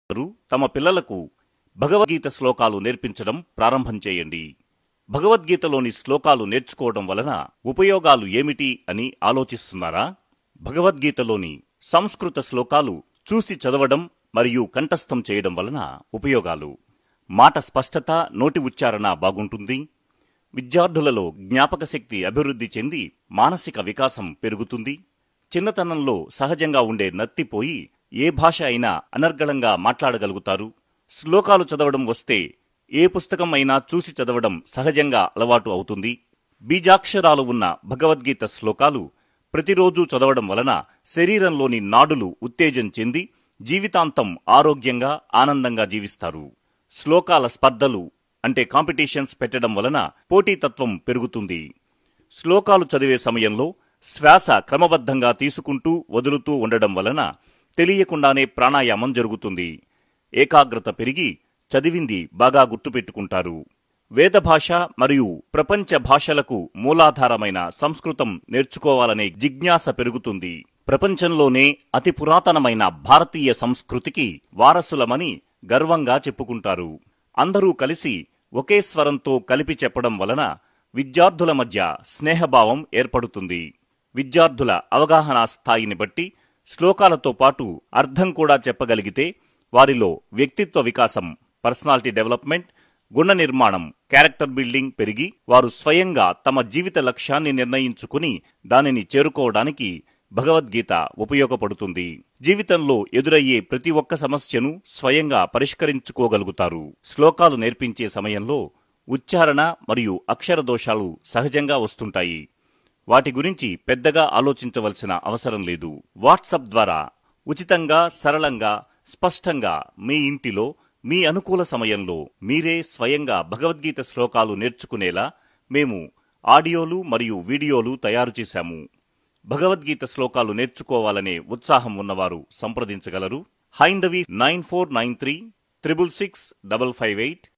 తమ పిల్లలకు భగవద్గీత శ్లోకాలు నేర్పించడం ప్రారంభం చేయండి. భగవద్గీతలోని శ్లోకాలు నేర్చుకోవడం వలన ఉపయోగాలు ఏమిటి అని ఆలోచిస్తున్నారా? భగవద్గీతలోని సంస్కృత శ్లోకాలు చూసి చదవడం మరియు కంఠస్థం చేయడం వలన ఉపయోగాలు: మాట స్పష్టత, నోటి ఉచ్చారణ బాగుంటుంది. విద్యార్థులలో జ్ఞాపకశక్తి అభివృద్ధి చెంది మానసిక వికాసం పెరుగుతుంది. చిన్నతనంలో సహజంగా ఉండే నత్తిపోయి ఏ భాష అయినా అనర్గళంగా మాట్లాడగలుగుతారు. శ్లోకాలు చదవడం వస్తే ఏ పుస్తకం అయినా చూసి చదవడం సహజంగా అలవాటు అవుతుంది. బీజాక్షరాలు ఉన్న భగవద్గీత శ్లోకాలు ప్రతిరోజూ చదవడం వలన శరీరంలోని నాడులు ఉత్తేజం చెంది జీవితాంతం ఆరోగ్యంగా, ఆనందంగా జీవిస్తారు. శ్లోకాల స్పర్ధలు అంటే కాంపిటీషన్స్ పెట్టడం వలన పోటీతత్వం పెరుగుతుంది. శ్లోకాలు చదివే సమయంలో శ్వాస క్రమబద్ధంగా తీసుకుంటూ వదులుతూ ఉండడం వలన తెలియకుండానే ప్రాణాయామం జరుగుతుంది. ఏకాగ్రత పెరిగి చదివింది బాగా గుర్తుపెట్టుకుంటారు. వేదభాష మరియు ప్రపంచ భాషలకు మూలాధారమైన సంస్కృతం నేర్చుకోవాలనే జిజ్ఞాస పెరుగుతుంది. ప్రపంచంలోనే అతి పురాతనమైన భారతీయ సంస్కృతికి వారసులమని గర్వంగా చెప్పుకుంటారు. అందరూ కలిసి ఒకే స్వరంతో కలిపి చెప్పడం వలన విద్యార్థుల మధ్య స్నేహభావం ఏర్పడుతుంది. విద్యార్థుల అవగాహనా స్థాయిని బట్టి శ్లోకాలతో పాటు అర్థం కూడా చెప్పగలిగితే వారిలో వ్యక్తిత్వ వికాసం, పర్సనాలిటీ డెవలప్మెంట్, గుణ నిర్మాణం, క్యారెక్టర్ బిల్డింగ్ పెరిగి వారు స్వయంగా తమ జీవిత లక్ష్యాన్ని నిర్ణయించుకుని దానిని చేరుకోవడానికి భగవద్గీత ఉపయోగపడుతుంది. జీవితంలో ఎదురయ్యే ప్రతి ఒక్క సమస్యను స్వయంగా పరిష్కరించుకోగలుగుతారు. శ్లోకాలు నేర్పించే సమయంలో ఉచ్చారణ మరియు అక్షర దోషాలు సహజంగా వస్తుంటాయి. వాటి గురించి పెద్దగా ఆలోచించవలసిన అవసరం లేదు. వాట్సాప్ ద్వారా ఉచితంగా, సరళంగా, స్పష్టంగా మీ ఇంటిలో మీ అనుకూల సమయంలో మీరే స్వయంగా భగవద్గీత శ్లోకాలు నేర్చుకునేలా మేము ఆడియోలు మరియు వీడియోలు తయారు చేశాము. భగవద్గీత శ్లోకాలు నేర్చుకోవాలనే ఉత్సాహం ఉన్నవారు సంప్రదించగలరు. హైందవి 9493 666 558